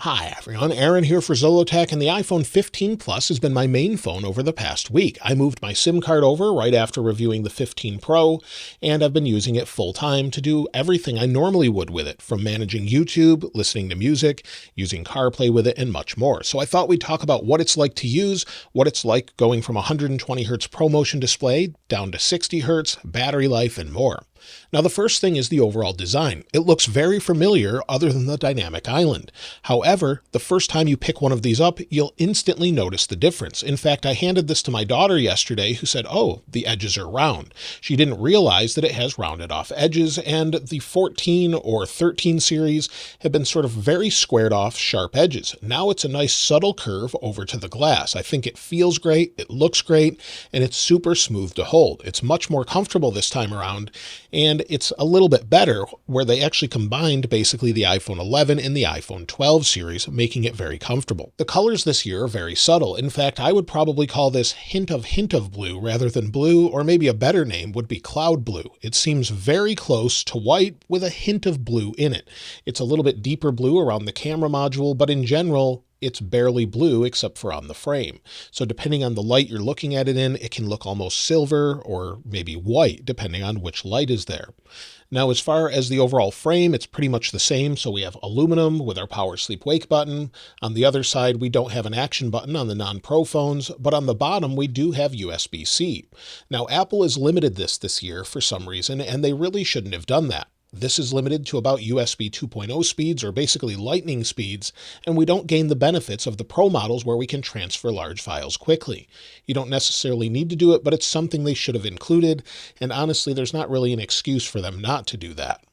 Hi everyone, Aaron here for Zolotech, and the iPhone 15 Plus has been my main phone over the past week. I moved my SIM card over right after reviewing the 15 Pro, and I've been using it full time to do everything I normally would with it, from managing YouTube, listening to music, using CarPlay with it, and much more. So I thought we'd talk about what it's like to use, what it's like going from 120 Hz ProMotion display down to 60 Hz, battery life, and more. Now, the first thing is the overall design. It looks very familiar other than the dynamic island. However, the first time you pick one of these up, you'll instantly notice the difference. In fact, I handed this to my daughter yesterday who said, "Oh, the edges are round." She didn't realize that it has rounded off edges, and the 14 or 13 series have been sort of very squared off, sharp edges. Now it's a nice subtle curve over to the glass. I think it feels great, it looks great, and it's super smooth to hold. It's much more comfortable this time around, and it's a little bit better where they actually combined basically the iPhone 11 and the iPhone 12 series, making it very comfortable. The colors this year are very subtle. In fact, I would probably call this hint of blue rather than blue, or maybe a better name would be cloud blue. It seems very close to white with a hint of blue in it. It's a little bit deeper blue around the camera module, but in general, it's barely blue except for on the frame. So depending on the light you're looking at it in, it can look almost silver or maybe white, depending on which light is there. Now, as far as the overall frame, it's pretty much the same. So we have aluminum with our power sleep wake button. On the other side, we don't have an action button on the non-Pro phones, but on the bottom, we do have USB-C. Now, Apple has limited this year for some reason, and they really shouldn't have done that. This is limited to about USB 2.0 speeds, or basically lightning speeds, and we don't gain the benefits of the Pro models where we can transfer large files quickly. You don't necessarily need to do it, but it's something they should have included, and honestly, there's not really an excuse for them not to do that.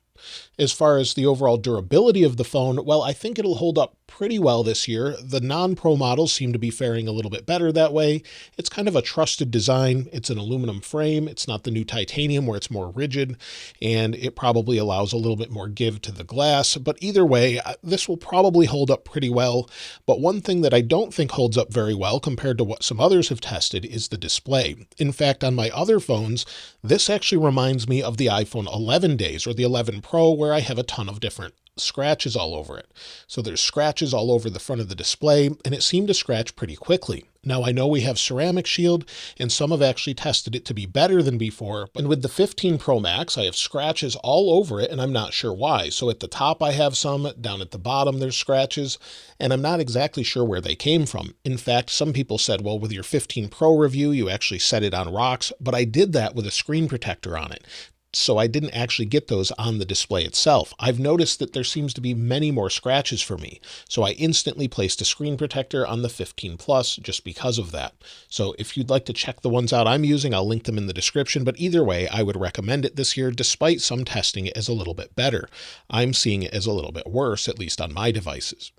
As far as the overall durability of the phone, well, I think it'll hold up pretty well this year. The non-Pro models seem to be faring a little bit better that way. It's kind of a trusted design. It's an aluminum frame. It's not the new titanium where it's more rigid, and it probably allows a little bit more give to the glass. But either way, this will probably hold up pretty well. But one thing that I don't think holds up very well compared to what some others have tested is the display. In fact, on my other phones, this actually reminds me of the iPhone 11 days, or the 11 Pro, where I have a ton of different scratches all over it. So there's scratches all over the front of the display, and it seemed to scratch pretty quickly. Now, I know we have Ceramic Shield, and some have actually tested it to be better than before. And with the 15 Pro Max, I have scratches all over it, and I'm not sure why. So at the top, I have some. Down at the bottom, there's scratches, and I'm not exactly sure where they came from. In fact, some people said, well, with your 15 Pro review, you actually set it on rocks, but I did that with a screen protector on it. So I didn't actually get those on the display itself. I've noticed that there seems to be many more scratches for me. So I instantly placed a screen protector on the 15 Plus just because of that. So if you'd like to check the ones out I'm using, I'll link them in the description. But either way, I would recommend it this year, despite some testing it as a little bit better. I'm seeing it as a little bit worse, at least on my devices.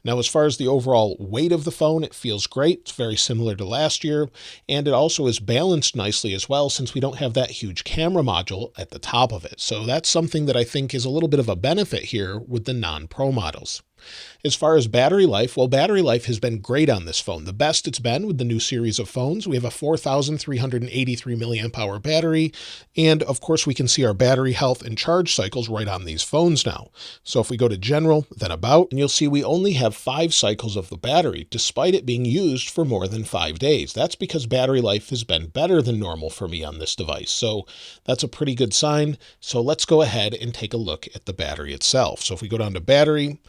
Now, as far as the overall weight of the phone, it feels great. It's very similar to last year, and it also is balanced nicely as well, since we don't have that huge camera module at the top of it. So that's something that I think is a little bit of a benefit here with the non-Pro models. As far as battery life, well, battery life has been great on this phone. The best it's been with the new series of phones. We have a 4,383 milliamp hour battery, and of course we can see our battery health and charge cycles right on these phones now. So if we go to general, then about, and you'll see we only have 5 cycles of the battery, despite it being used for more than 5 days. That's because battery life has been better than normal for me on this device. So that's a pretty good sign. So let's go ahead and take a look at the battery itself. So if we go down to battery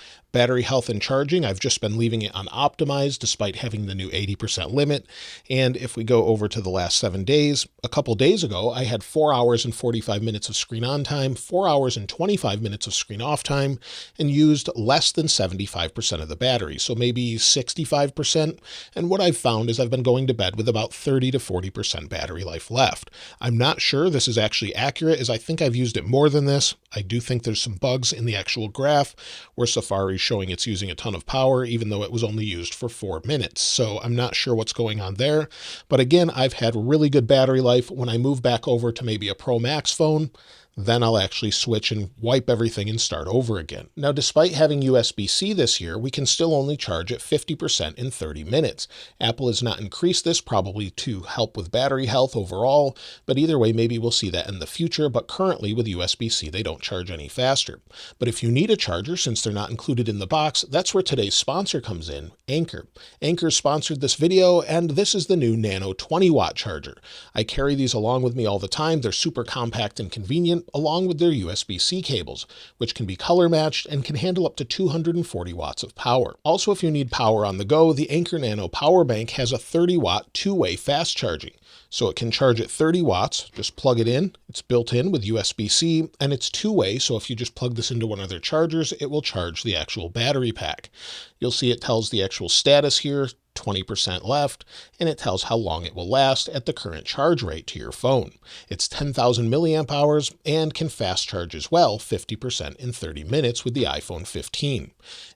health and charging, I've just been leaving it on optimized despite having the new 80% limit. And if we go over to the last 7 days, a couple days ago, I had 4 hours and 45 minutes of screen on time, 4 hours and 25 minutes of screen off time, and used less than 75% of the battery. So maybe 65%. And what I've found is I've been going to bed with about 30 to 40% battery life left. I'm not sure this is actually accurate, as I think I've used it more than this. I do think there's some bugs in the actual graph where Safari's showing it's using a ton of power, even though it was only used for 4 minutes. So I'm not sure what's going on there. But again, I've had really good battery life. When I move back over to maybe a Pro Max phone, then I'll actually switch and wipe everything and start over again. Now, despite having USB-C this year, we can still only charge at 50% in 30 minutes. Apple has not increased this, probably to help with battery health overall, but either way, maybe we'll see that in the future. But currently with USB-C, they don't charge any faster. But if you need a charger, since they're not included in the box, that's where today's sponsor comes in, Anker. Anker sponsored this video, and this is the new Nano 20-watt charger. I carry these along with me all the time. They're super compact and convenient, along with their USB-C cables, which can be color matched and can handle up to 240 watts of power. Also, if you need power on the go, the Anker Nano Power Bank has a 30-watt two-way fast charging. So it can charge at 30 watts, just plug it in. It's built in with USB-C, and it's two-way, so if you just plug this into one of their chargers, it will charge the actual battery pack. You'll see it tells the actual status here, 20% left, and it tells how long it will last at the current charge rate to your phone. It's 10,000 milliamp hours and can fast charge as well, 50% in 30 minutes with the iPhone 15.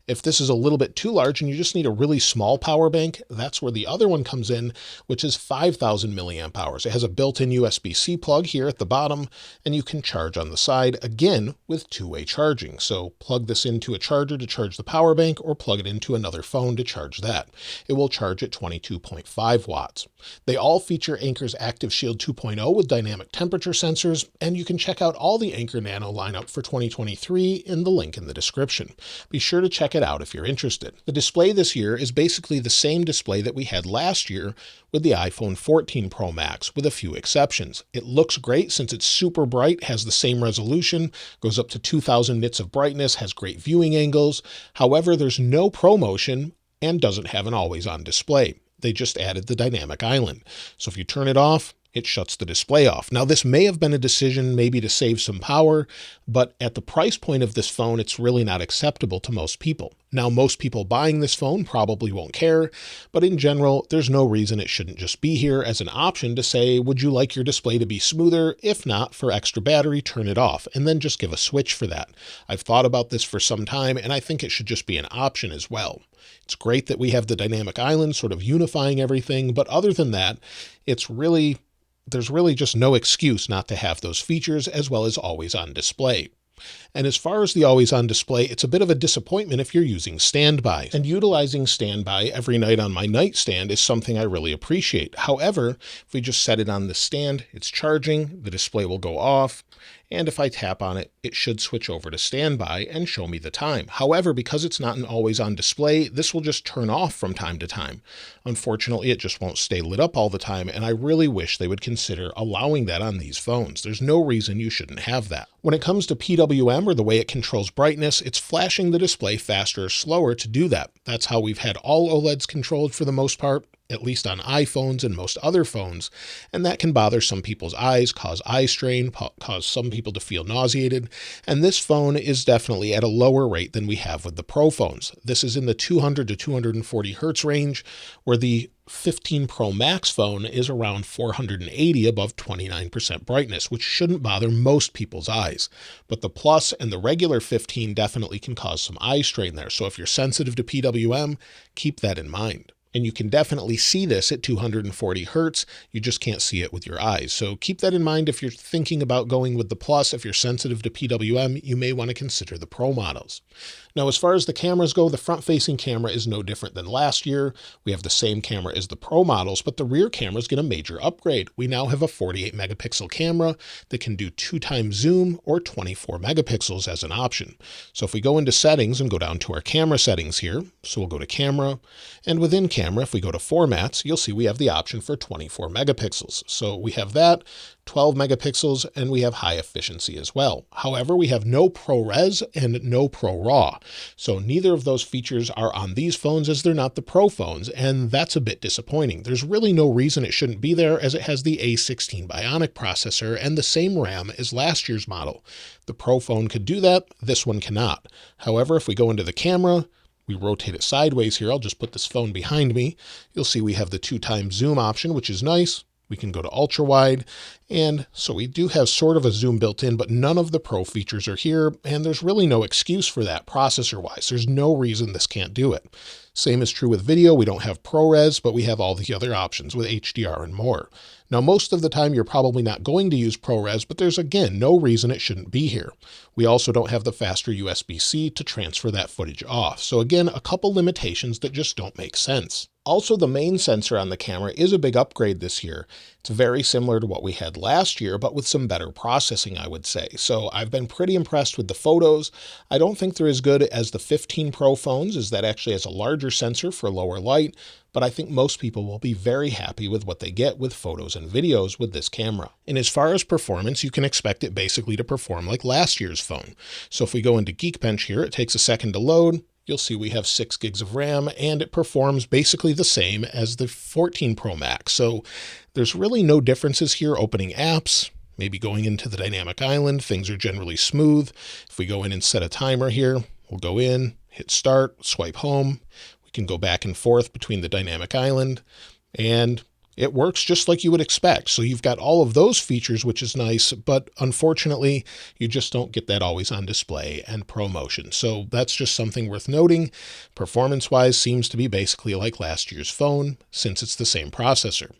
If this is a little bit too large and you just need a really small power bank, that's where the other one comes in, which is 5,000 milliamp hours. It has a built-in USB-C plug here at the bottom, and you can charge on the side, again, with two-way charging. So plug this into a charger to charge the power bank, or plug it into another phone to charge that. It will charge at 22.5 watts. They all feature Anker's Active Shield 2.0 with dynamic temperature sensors, and you can check out all the Anker Nano lineup for 2023 in the link in the description. Be sure to check it out if you're interested. The display this year is basically the same display that we had last year with the iPhone 14 Pro Max, with a few exceptions. It looks great since it's super bright, has the same resolution, goes up to 2000 nits of brightness, has great viewing angles. However, there's no ProMotion and doesn't have an always-on display. They just added the dynamic island. So if you turn it off, it shuts the display off. Now, this may have been a decision maybe to save some power, but at the price point of this phone, it's really not acceptable to most people. Now, most people buying this phone probably won't care, but in general, there's no reason it shouldn't just be here as an option to say, would you like your display to be smoother? If not, for extra battery, turn it off, and then just give a switch for that. I've thought about this for some time, and I think it should just be an option as well. It's great that we have the dynamic island sort of unifying everything, but other than that, there's really just no excuse not to have those features, as well as always on display. And as far as the always on display, it's a bit of a disappointment if you're using standby. And utilizing standby every night on my nightstand is something I really appreciate. However, if we just set it on the stand, it's charging, the display will go off, and if I tap on it, it should switch over to standby and show me the time. However, because it's not an always on display, this will just turn off from time to time. Unfortunately, it just won't stay lit up all the time, and I really wish they would consider allowing that on these phones. There's no reason you shouldn't have that. When it comes to PWM, or the way it controls brightness, it's flashing the display faster or slower to do that. That's how we've had all OLEDs controlled for the most part, at least on iPhones and most other phones, and that can bother some people's eyes, cause eye strain, cause some people to feel nauseated, and this phone is definitely at a lower rate than we have with the Pro phones. This is in the 200 to 240 hertz range, where the 15 Pro Max phone is around 480 above 29% brightness, which shouldn't bother most people's eyes. But the Plus and the regular 15 definitely can cause some eye strain there, so if you're sensitive to PWM, keep that in mind. And you can definitely see this at 240 hertz. You just can't see it with your eyes. So keep that in mind if you're thinking about going with the Plus. If you're sensitive to PWM, you may want to consider the Pro models. Now, as far as the cameras go, the front-facing camera is no different than last year. We have the same camera as the Pro models, but the rear cameras get a major upgrade. We now have a 48 megapixel camera that can do 2x zoom or 24 megapixels as an option. So if we go into settings and go down to our camera settings here, so we'll go to camera, and within camera, if we go to formats, you'll see we have the option for 24 megapixels. So we have that, 12 megapixels, and we have high efficiency as well. However, we have no ProRes and no ProRAW. So neither of those features are on these phones, as they're not the Pro phones, and that's a bit disappointing. There's really no reason it shouldn't be there, as it has the A16 Bionic processor and the same RAM as last year's model. The Pro phone could do that, this one cannot. However, if we go into the camera, we rotate it sideways here, I'll just put this phone behind me, you'll see we have the 2x zoom option, which is nice. We can go to ultra wide, And so we do have sort of a zoom built in, but none of the Pro features are here, and there's really no excuse for that processor-wise. There's no reason this can't do it. Same is true with video. We don't have ProRes, but we have all the other options with HDR and more. Now, most of the time, you're probably not going to use ProRes, but there's, again, no reason it shouldn't be here. We also don't have the faster USB-C to transfer that footage off. So again, a couple limitations that just don't make sense. Also, the main sensor on the camera is a big upgrade this year. It's very similar to what we had last year, but with some better processing, I would say. So I've been pretty impressed with the photos. I don't think they're as good as the 15 Pro phones, as that actually has a larger sensor for lower light, but I think most people will be very happy with what they get with photos and videos with this camera. And as far as performance, you can expect it basically to perform like last year's phone. So if we go into Geekbench here, it takes a second to load. You'll see we have 6 gigs of RAM, and it performs basically the same as the 14 Pro Max. So there's really no differences here opening apps. Maybe going into the dynamic island, things are generally smooth. If we go in and set a timer here, we'll go in, hit start, swipe home. We can go back and forth between the dynamic island, and it works just like you would expect. So you've got all of those features, which is nice, but unfortunately, you just don't get that always on display and ProMotion. So that's just something worth noting. Performance-wise, seems to be basically like last year's phone, since it's the same processor.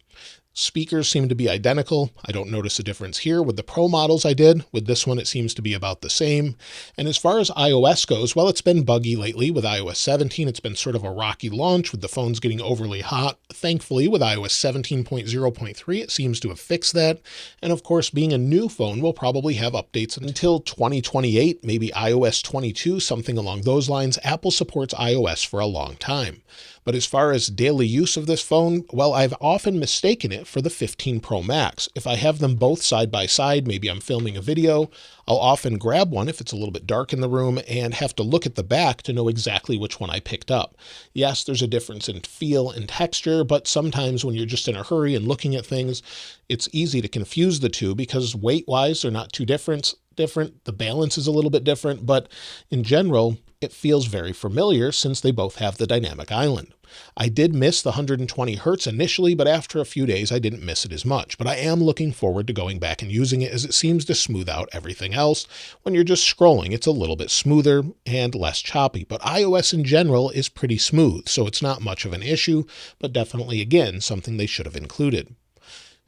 Speakers seem to be identical. I don't notice a difference here. With the Pro models I did. With this one, it seems to be about the same. And as far as iOS goes, well, it's been buggy lately. With iOS 17, it's been sort of a rocky launch with the phones getting overly hot. Thankfully, with iOS 17.0.3, it seems to have fixed that. And of course, being a new phone, will probably have updates until 2028, maybe iOS 22, something along those lines. Apple supports iOS for a long time. But as far as daily use of this phone, well, I've often mistaken it for the 15 Pro Max. If I have them both side by side, maybe I'm filming a video, I'll often grab one if it's a little bit dark in the room and have to look at the back to know exactly which one I picked up. Yes, there's a difference in feel and texture, but sometimes when you're just in a hurry and looking at things, it's easy to confuse the two because weight-wise, they're not too different. The balance is a little bit different, but in general, it feels very familiar since they both have the dynamic island. I did miss the 120 Hertz initially, but after a few days, I didn't miss it as much. But I am looking forward to going back and using it as it seems to smooth out everything else. When you're just scrolling, it's a little bit smoother and less choppy, but iOS in general is pretty smooth, so it's not much of an issue, but definitely, again, something they should have included.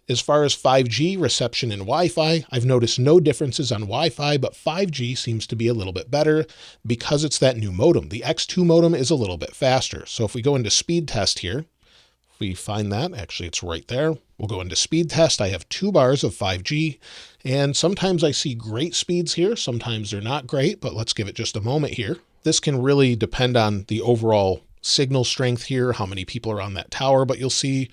As far as 5G reception and Wi-Fi, I've noticed no differences on Wi-Fi, but 5G seems to be a little bit better because it's that new modem. The X2 modem is a little bit faster. So if we go into speed test here, if we find that, actually it's right there. We'll go into speed test. I have 2 bars of 5G, and sometimes I see great speeds here. Sometimes they're not great, but let's give it just a moment here. This can really depend on the overall signal strength here, how many people are on that tower, but you'll see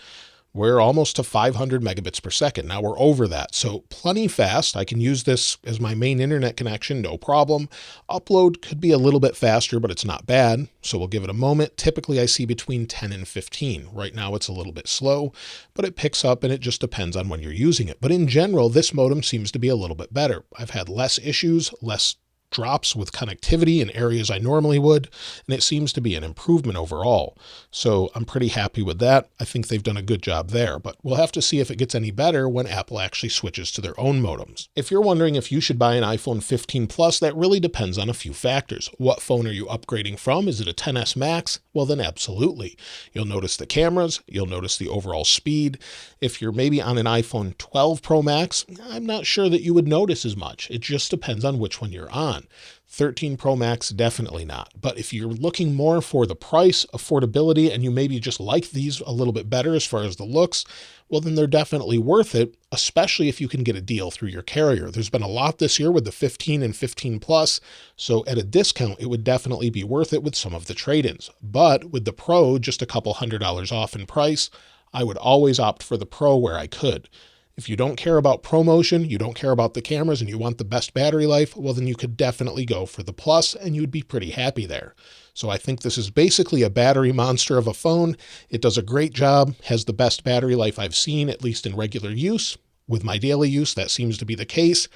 we're almost to 500 megabits per second. Now we're over that, so plenty fast. I can use this as my main internet connection, no problem. Upload could be a little bit faster, but it's not bad, so we'll give it a moment. Typically, I see between 10 and 15. Right now, it's a little bit slow, but it picks up, and it just depends on when you're using it. But in general, this modem seems to be a little bit better. I've had less issues, less drops with connectivity in areas I normally would, and it seems to be an improvement overall. So I'm pretty happy with that. I think they've done a good job there, but we'll have to see if it gets any better when Apple actually switches to their own modems. If you're wondering if you should buy an iPhone 15 Plus, that really depends on a few factors. What phone are you upgrading from? Is it a XS Max? Well, then absolutely. You'll notice the cameras, you'll notice the overall speed. If you're maybe on an iPhone 12 Pro Max, I'm not sure that you would notice as much. It just depends on which one you're on. 13 Pro Max, definitely not. But if you're looking more for the price, affordability, and you maybe just like these a little bit better as far as the looks, well, then they're definitely worth it, especially if you can get a deal through your carrier. There's been a lot this year with the 15 and 15 Plus, so at a discount, it would definitely be worth it with some of the trade-ins. But with the Pro, just a couple $100 off in price, I would always opt for the Pro where I could. If you don't care about ProMotion, you don't care about the cameras, and you want the best battery life, well, then you could definitely go for the Plus, and you'd be pretty happy there. So I think this is basically a battery monster of a phone. It does a great job, has the best battery life I've seen, at least in regular use. With my daily use, that seems to be the case.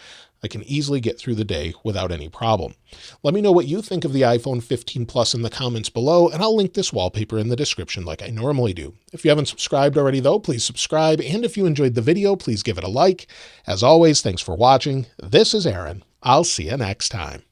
I can easily get through the day without any problem. Let me know what you think of the iPhone 15 Plus in the comments below, and I'll link this wallpaper in the description like I normally do. If you haven't subscribed already though, please subscribe, and if you enjoyed the video, please give it a like. As always, thanks for watching. This is Aaron. I'll see you next time.